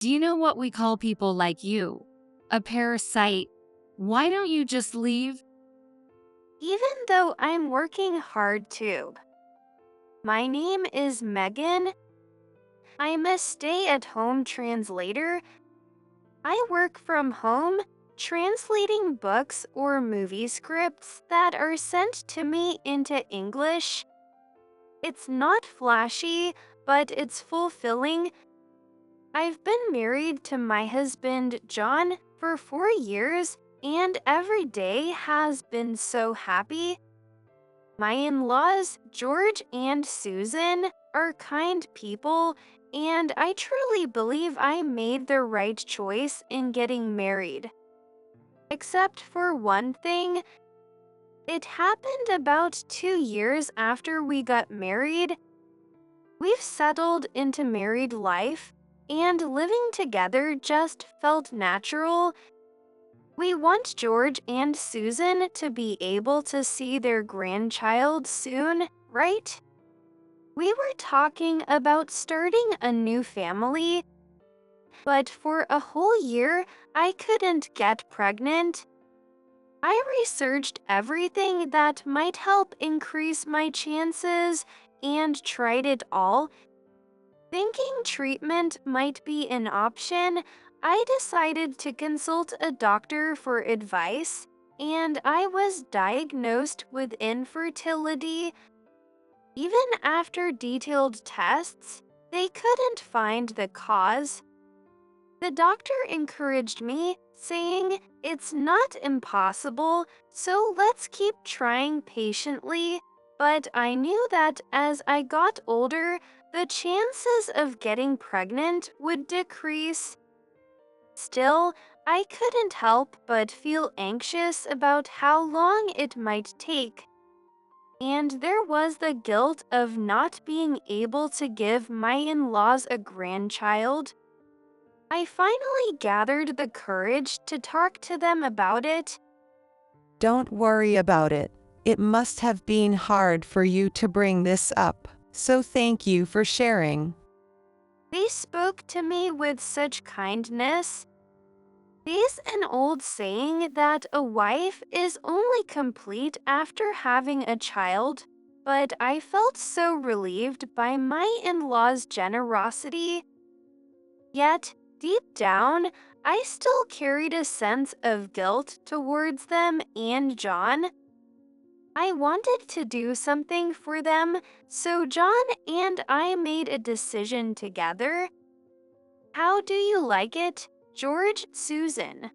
Do you know what we call people like you? A parasite. Why don't you just leave? Even though I'm working hard too. My name is Megan. I'm a stay at home translator. I work from home, translating books or movie scripts that are sent to me into English. It's not flashy, but it's fulfilling. I've been married to my husband, John, for 4 years, and every day has been so happy. My in laws, George and Susan, are kind people, and I truly believe I made the right choice in getting married. Except for one thing, it happened about 2 years after we got married. We've settled into married life, and living together just felt natural. We want George and Susan to be able to see their grandchild soon, right? We were talking about starting a new family, but for a whole year, I couldn't get pregnant. I researched everything that might help increase my chances and tried it all. Thinking treatment might be an option, I decided to consult a doctor for advice, and I was diagnosed with infertility. Even after detailed tests, they couldn't find the cause. The doctor encouraged me, saying, "It's not impossible, so let's keep trying patiently." But I knew that as I got older, the chances of getting pregnant would decrease. Still, I couldn't help but feel anxious about how long it might take. And there was the guilt of not being able to give my in laws a grandchild. I finally gathered the courage to talk to them about it. Don't worry about it. It must have been hard for you to bring this up, so thank you for sharing. They spoke to me with such kindness. There's an old saying that a wife is only complete after having a child, but I felt so relieved by my in law's generosity. Yet, deep down, I still carried a sense of guilt towards them and John. I wanted to do something for them, so John and I made a decision together. How do you like it, George, Susan?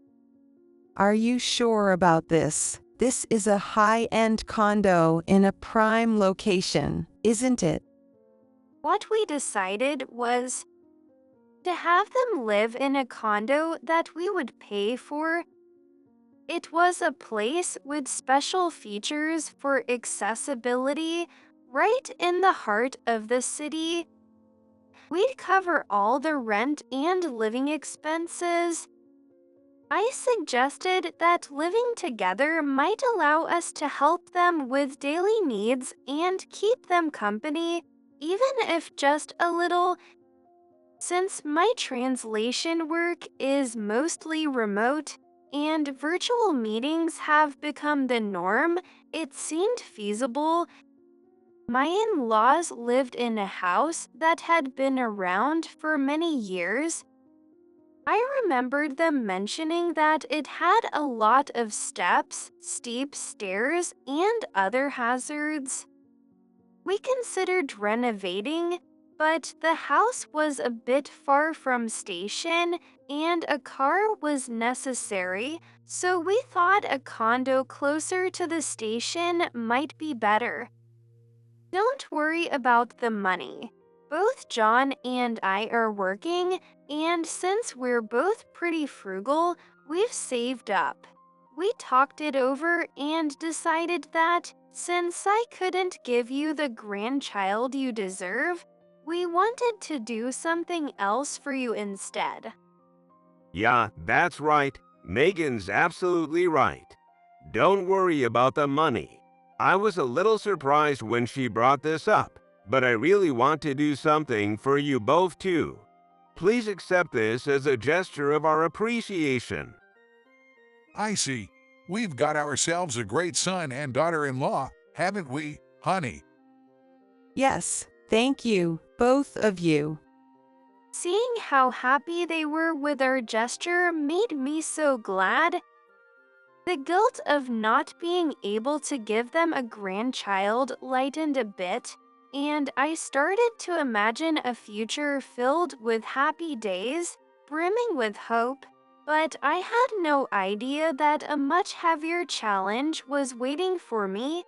Are you sure about this? This is a high-end condo in a prime location, isn't it? What we decided was to have them live in a condo that we would pay for. It was a place with special features for accessibility right in the heart of the city. We'd cover all the rent and living expenses. I suggested that living together might allow us to help them with daily needs and keep them company, even if just a little. Since my translation work is mostly remote and virtual meetings have become the norm, it seemed feasible. My in laws lived in a house that had been around for many years. I remembered them mentioning that it had a lot of steps, steep stairs, and other hazards. We considered renovating, but the house was a bit far from station and a car was necessary, so we thought a condo closer to the station might be better. Don't worry about the money. Both John and I are working, and since we're both pretty frugal, we've saved up. We talked it over and decided that since I couldn't give you the grandchild you deserve, we wanted to do something else for you instead. Yeah, that's right. Megan's absolutely right. Don't worry about the money. I was a little surprised when she brought this up, but I really want to do something for you both too. Please accept this as a gesture of our appreciation. I see. We've got ourselves a great son and daughter-in-law, haven't we, honey? Yes, thank you, both of you. Seeing how happy they were with our gesture made me so glad. The guilt of not being able to give them a grandchild lightened a bit, and I started to imagine a future filled with happy days, brimming with hope. But I had no idea that a much heavier challenge was waiting for me.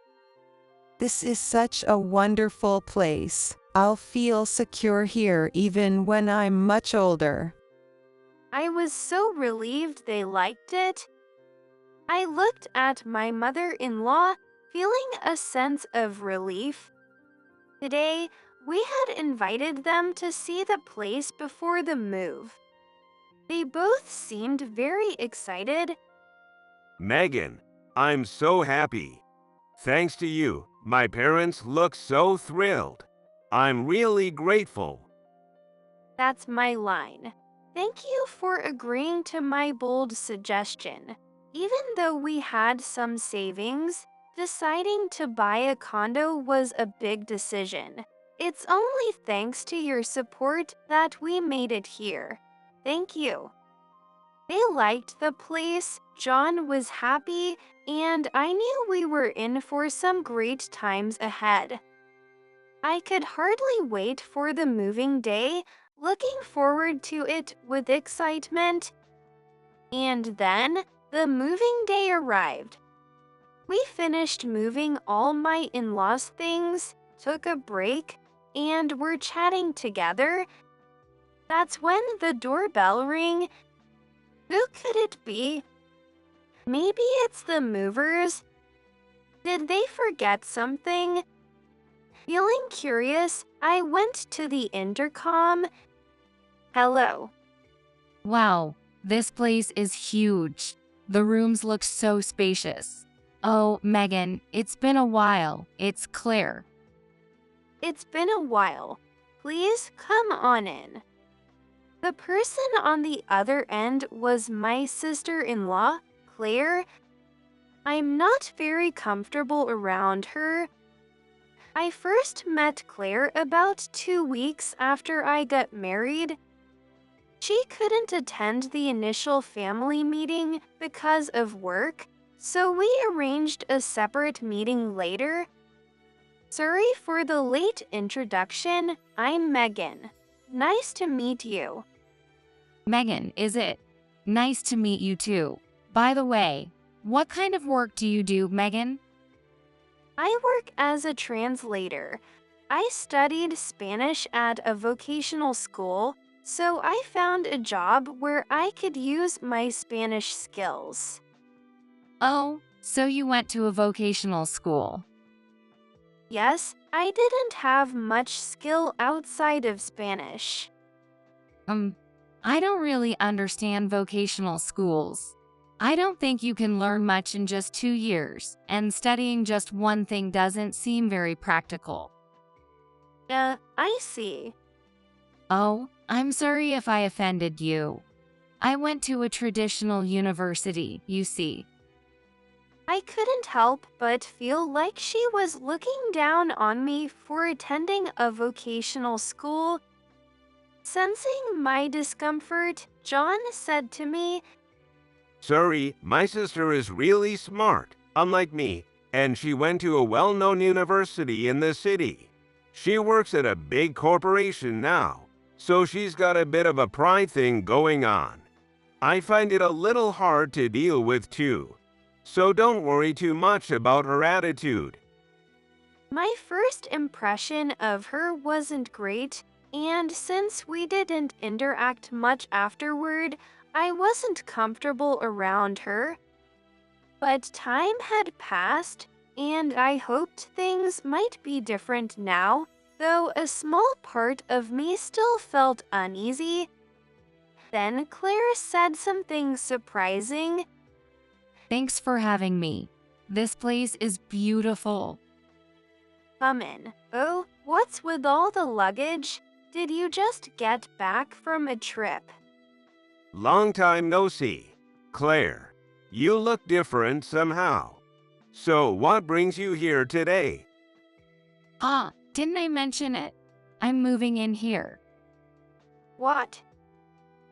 This is such a wonderful place. I'll feel secure here even when I'm much older. I was so relieved they liked it. I looked at my mother-in-law, feeling a sense of relief. Today, we had invited them to see the place before the move. They both seemed very excited. Megan, I'm so happy. Thanks to you, my parents look so thrilled. I'm really grateful. That's my line. Thank you for agreeing to my bold suggestion. Even though we had some savings, deciding to buy a condo was a big decision. It's only thanks to your support that we made it here. Thank you. They liked the place, John was happy, and I knew we were in for some great times ahead. I could hardly wait for the moving day, looking forward to it with excitement. And then, the moving day arrived. We finished moving all my in-laws' things, took a break, and were chatting together. That's when the doorbell rang. Who could it be? Maybe it's the movers. Did they forget something? Feeling curious, I went to the intercom. Hello. Wow, this place is huge. The rooms look so spacious. Oh, Megan, it's been a while. It's Claire. It's been a while. Please come on in. The person on the other end was my sister-in-law, Claire. I'm not very comfortable around her. I first met Claire about 2 weeks after I got married. She couldn't attend the initial family meeting because of work, so we arranged a separate meeting later. Sorry for the late introduction. I'm Megan. Nice to meet you. Megan, is it? Nice to meet you too. By the way, what kind of work do you do, Megan? I work as a translator. I studied Spanish at a vocational school, so I found a job where I could use my Spanish skills. Oh, so you went to a vocational school. Yes, I didn't have much skill outside of Spanish. I don't really understand vocational schools. I don't think you can learn much in just 2 years, and studying just one thing doesn't seem very practical. I see. Oh, I'm sorry if I offended you. I went to a traditional university, you see. I couldn't help but feel like she was looking down on me for attending a vocational school. Sensing my discomfort, John said to me, Sorry, my sister is really smart, unlike me, and she went to a well-known university in the city. She works at a big corporation now, so she's got a bit of a pride thing going on. I find it a little hard to deal with too, so don't worry too much about her attitude. My first impression of her wasn't great, and since we didn't interact much afterward, I wasn't comfortable around her. But time had passed, and I hoped things might be different now, though a small part of me still felt uneasy. Then Claire said something surprising. Thanks for having me. This place is beautiful. Come in. Oh, what's with all the luggage? Did you just get back from a trip? Long time no see. Claire, you look different somehow. So what brings you here today? Didn't I mention it? I'm moving in here. What?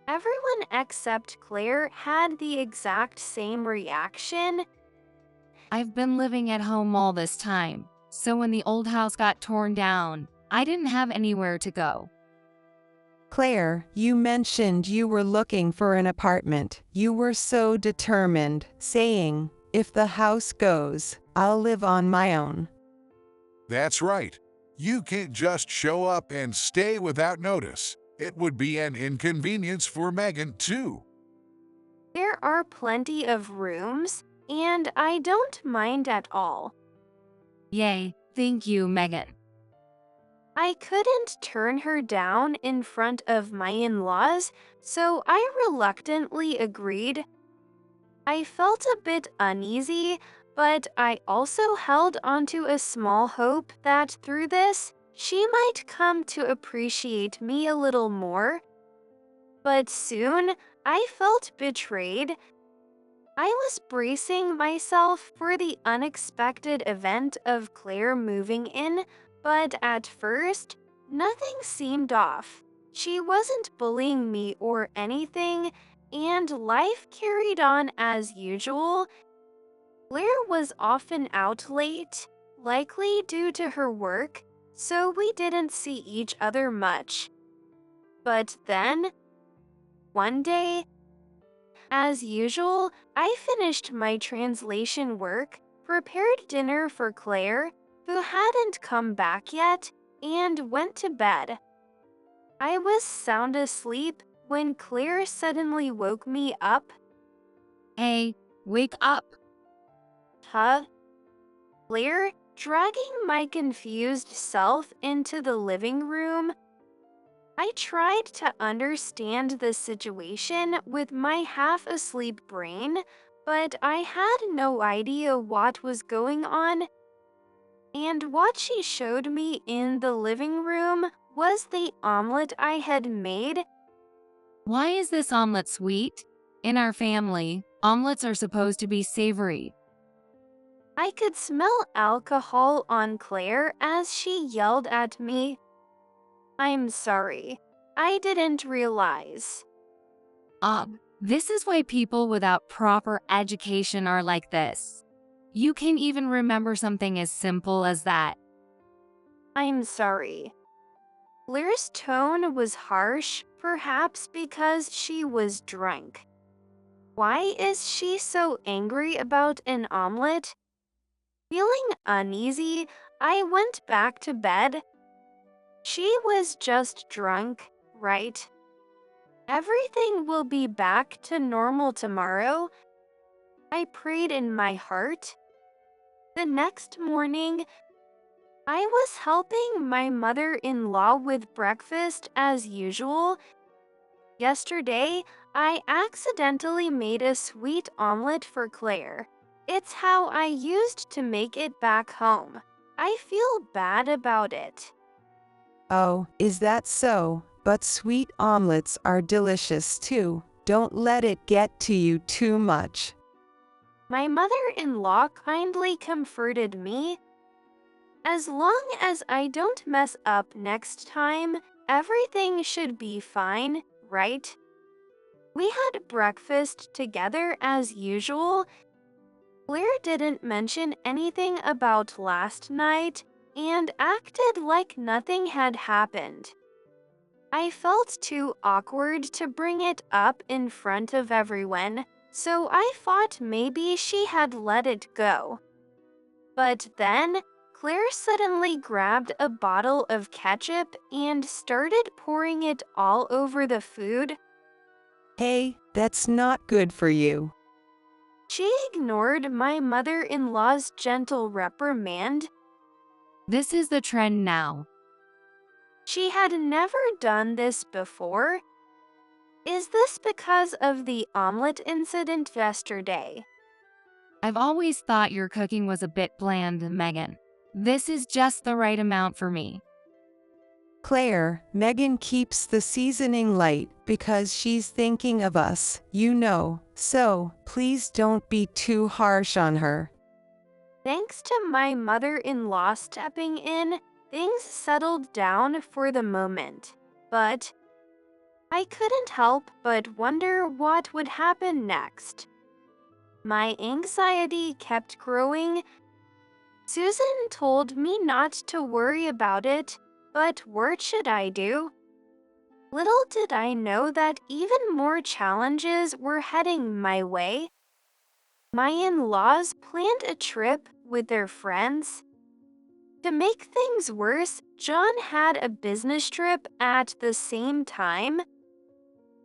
Everyone except Claire had the exact same reaction. I've been living at home all this time, so when the old house got torn down, I didn't have anywhere to go. Claire, you mentioned you were looking for an apartment. You were so determined, saying, if the house goes, I'll live on my own. That's right. You can't just show up and stay without notice. It would be an inconvenience for Megan, too. There are plenty of rooms, and I don't mind at all. Yay, thank you, Megan. I couldn't turn her down in front of my in-laws, so I reluctantly agreed. I felt a bit uneasy, but I also held onto a small hope that through this, she might come to appreciate me a little more. But soon, I felt betrayed. I was bracing myself for the unexpected event of Claire moving in, but at first, nothing seemed off. She wasn't bullying me or anything, and life carried on as usual. Claire was often out late, likely due to her work, so we didn't see each other much. But then, one day, as usual, I finished my translation work, prepared dinner for Claire, who hadn't come back yet, and went to bed. I was sound asleep when Claire suddenly woke me up. Hey, wake up. Huh? Claire, dragging my confused self into the living room. I tried to understand the situation with my half-asleep brain, but I had no idea what was going on. And what she showed me in the living room was the omelet I had made. Why is this omelet sweet? In our family, omelets are supposed to be savory. I could smell alcohol on Claire as she yelled at me. I'm sorry. I didn't realize. This is why people without proper education are like this. You can't even remember something as simple as that. I'm sorry. Claire's tone was harsh, perhaps because she was drunk. Why is she so angry about an omelet? Feeling uneasy, I went back to bed. She was just drunk, right? Everything will be back to normal tomorrow. I prayed in my heart. The next morning, I was helping my mother-in-law with breakfast as usual. Yesterday, I accidentally made a sweet omelet for Claire. It's how I used to make it back home. I feel bad about it. Oh, is that so? But sweet omelets are delicious too. Don't let it get to you too much. My mother-in-law kindly comforted me. As long as I don't mess up next time, everything should be fine, right? We had breakfast together as usual. Claire didn't mention anything about last night and acted like nothing had happened. I felt too awkward to bring it up in front of everyone, so I thought maybe she had let it go. But then, Claire suddenly grabbed a bottle of ketchup and started pouring it all over the food. Hey, that's not good for you. She ignored my mother-in-law's gentle reprimand. This is the trend now. She had never done this before. Is this because of the omelet incident yesterday? I've always thought your cooking was a bit bland, Megan. This is just the right amount for me. Claire, Megan keeps the seasoning light because she's thinking of us, you know, so please don't be too harsh on her. Thanks to my mother-in-law stepping in, things settled down for the moment. But I couldn't help but wonder what would happen next. My anxiety kept growing. Susan told me not to worry about it, but what should I do? Little did I know that even more challenges were heading my way. My in-laws planned a trip with their friends. To make things worse, John had a business trip at the same time.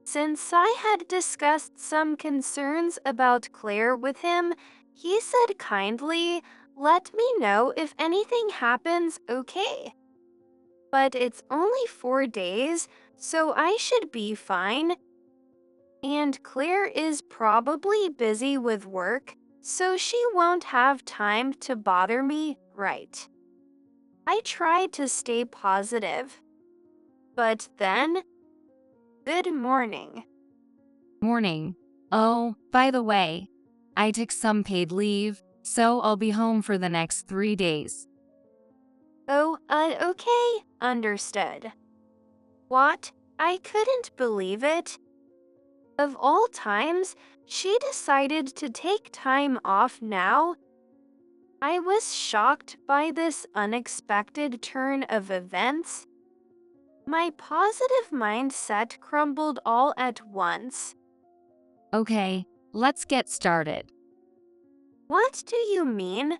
Since I had discussed some concerns about Claire with him, he said kindly, "Let me know if anything happens, okay? But it's only 4 days, so I should be fine. And Claire is probably busy with work, so she won't have time to bother me, right?" I tried to stay positive. But then, good morning. Morning. Oh, by the way, I took some paid leave, so I'll be home for the next 3 days. Oh, okay, understood. What? I couldn't believe it. Of all times, she decided to take time off now. I was shocked by this unexpected turn of events. My positive mindset crumbled all at once. Okay, let's get started. What do you mean?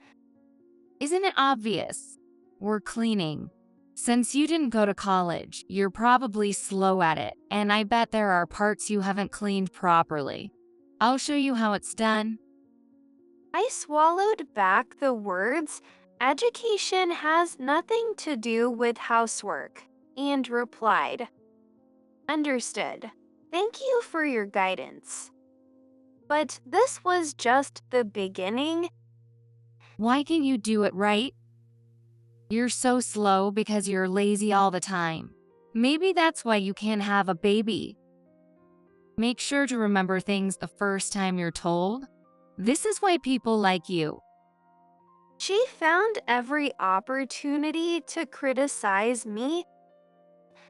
Isn't it obvious? We're cleaning. Since you didn't go to college, you're probably slow at it, and I bet there are parts you haven't cleaned properly. I'll show you how it's done. I swallowed back the words, "Education has nothing to do with housework," and replied, "Understood. Thank you for your guidance." But this was just the beginning. Why can't you do it right? You're so slow because you're lazy all the time. Maybe that's why you can't have a baby. Make sure to remember things the first time you're told. This is why people like you. She found every opportunity to criticize me.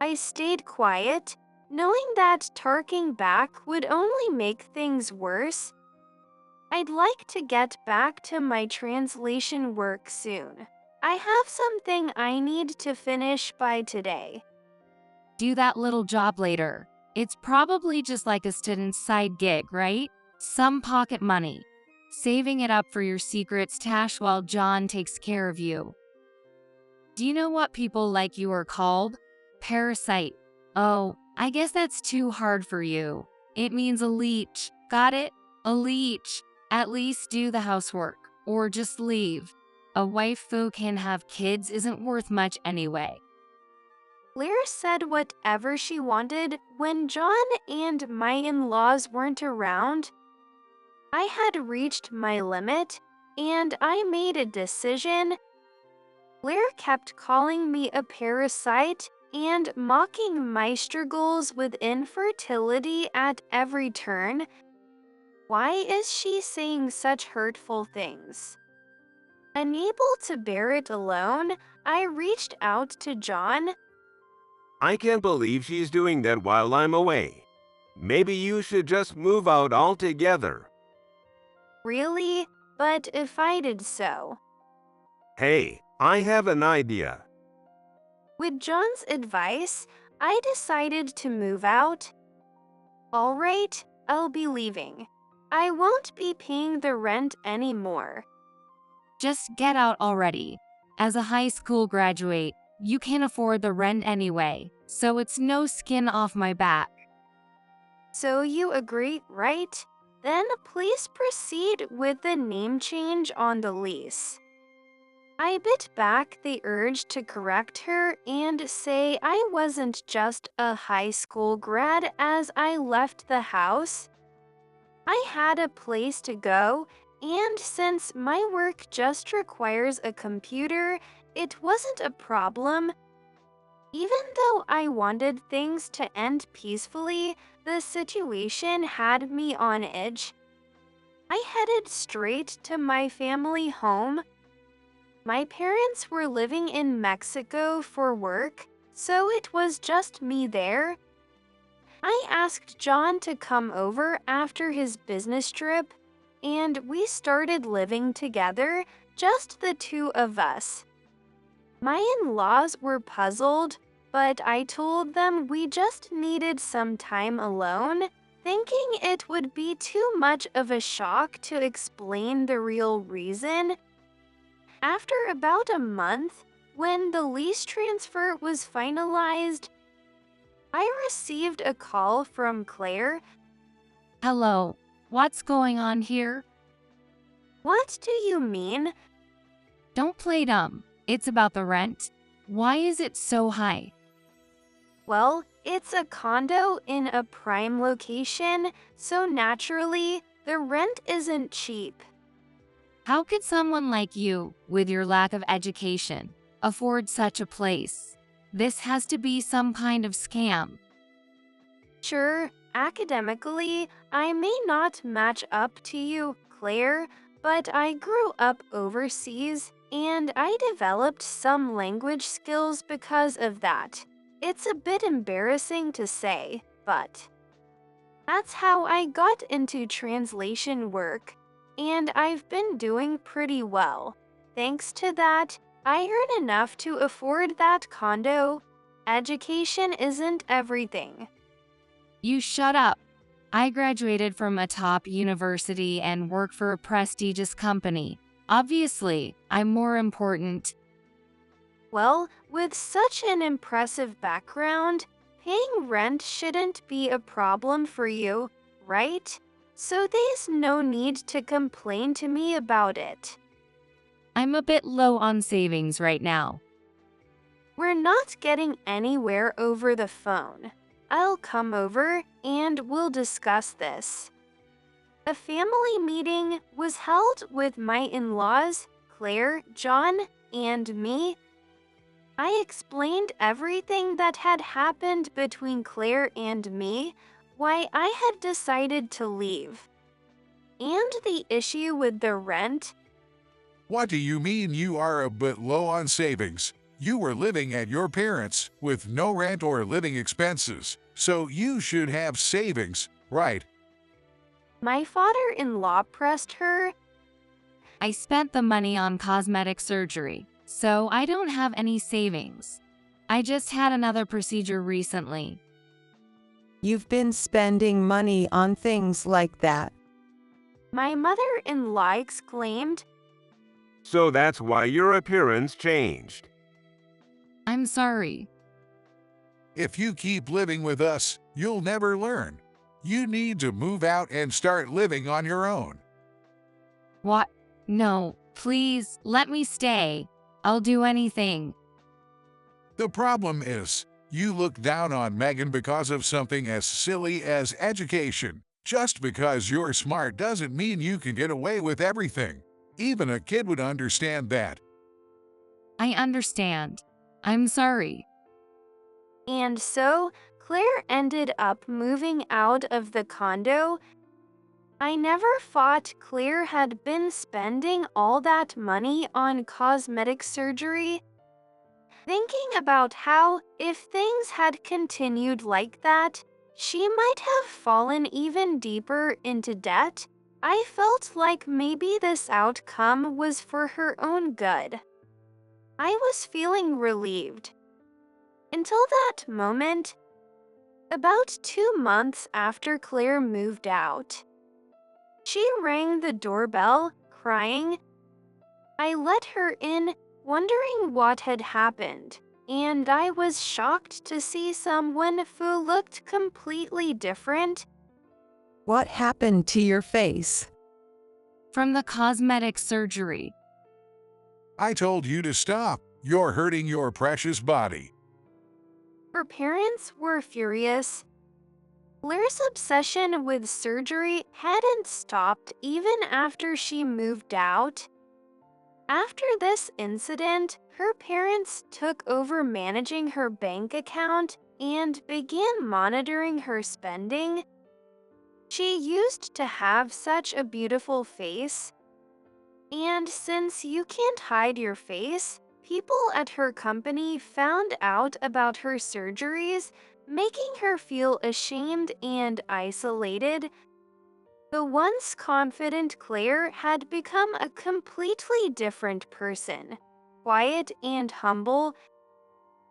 I stayed quiet, knowing that talking back would only make things worse. I'd like to get back to my translation work soon. I have something I need to finish by today. Do that little job later. It's probably just like a student's side gig, right? Some pocket money. Saving it up for your secret stash while John takes care of you. Do you know what people like you are called? Parasite. Oh, I guess that's too hard for you. It means a leech. Got it? A leech. At least do the housework, or just leave. A wife who can have kids isn't worth much anyway. Claire said whatever she wanted when John and my in-laws weren't around. I had reached my limit, and I made a decision. Claire kept calling me a parasite and mocking my struggles with infertility at every turn. Why is she saying such hurtful things? Unable to bear it alone, I reached out to John. I can't believe she's doing that while I'm away. Maybe you should just move out altogether. Really? But if I did so? Hey, I have an idea. With John's advice, I decided to move out. All right, I'll be leaving. I won't be paying the rent anymore. Just get out already. As a high school graduate, you can't afford the rent anyway, so it's no skin off my back. So you agree, right? Then please proceed with the name change on the lease. I bit back the urge to correct her and say I wasn't just a high school grad as I left the house. I had a place to go, and since my work just requires a computer, it wasn't a problem. Even though I wanted things to end peacefully, the situation had me on edge. I headed straight to my family home. My parents were living in Mexico for work, so it was just me there. I asked John to come over after his business trip, and we started living together, just the two of us. My in-laws were puzzled, but I told them we just needed some time alone, thinking it would be too much of a shock to explain the real reason. After about a month, when the lease transfer was finalized, I received a call from Claire. Hello, what's going on here? What do you mean? Don't play dumb. It's about the rent. Why is it so high? Well, it's a condo in a prime location, so naturally, the rent isn't cheap. How could someone like you, with your lack of education, afford such a place? This has to be some kind of scam. Sure, academically, I may not match up to you, Claire, but I grew up overseas and I developed some language skills because of that. It's a bit embarrassing to say, but that's how I got into translation work, and I've been doing pretty well. Thanks to that, I earn enough to afford that condo. Education isn't everything. You shut up. I graduated from a top university and work for a prestigious company. Obviously, I'm more important. Well, with such an impressive background, paying rent shouldn't be a problem for you, right? So there's no need to complain to me about it. I'm a bit low on savings right now. We're not getting anywhere over the phone. I'll come over and we'll discuss this. A family meeting was held with my in-laws, Claire, John, and me. I explained everything that had happened between Claire and me, why I had decided to leave, and the issue with the rent. What do you mean you are a bit low on savings? You were living at your parents' with no rent or living expenses, so you should have savings, right? My father-in-law pressed her. I spent the money on cosmetic surgery, so I don't have any savings. I just had another procedure recently. You've been spending money on things like that. My mother-in-law exclaimed. So that's why your appearance changed. I'm sorry. If you keep living with us, you'll never learn. You need to move out and start living on your own. What? No, please, let me stay. I'll do anything. The problem is, you look down on Megan because of something as silly as education. Just because you're smart doesn't mean you can get away with everything. Even a kid would understand that. I understand. I'm sorry. And so, Claire ended up moving out of the condo. I never thought Claire had been spending all that money on cosmetic surgery. Thinking about how, if things had continued like that, she might have fallen even deeper into debt, I felt like maybe this outcome was for her own good. I was feeling relieved. Until that moment, about 2 months after Claire moved out. She rang the doorbell, crying. I let her in, wondering what had happened, and I was shocked to see someone who looked completely different. What happened to your face? From the cosmetic surgery. I told you to stop. You're hurting your precious body. Her parents were furious. Claire's obsession with surgery hadn't stopped even after she moved out. After this incident, her parents took over managing her bank account and began monitoring her spending. She used to have such a beautiful face, and since you can't hide your face, people at her company found out about her surgeries, making her feel ashamed and isolated. The once confident Claire had become a completely different person, quiet and humble.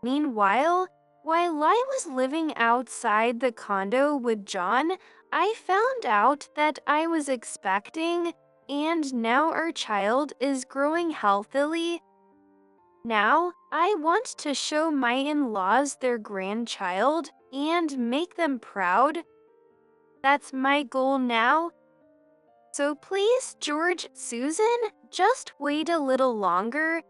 Meanwhile, while I was living outside the condo with John, I found out that I was expecting, and now our child is growing healthily. Now, I want to show my in-laws their grandchild and make them proud. That's my goal now. So please, George, Susan, just wait a little longer.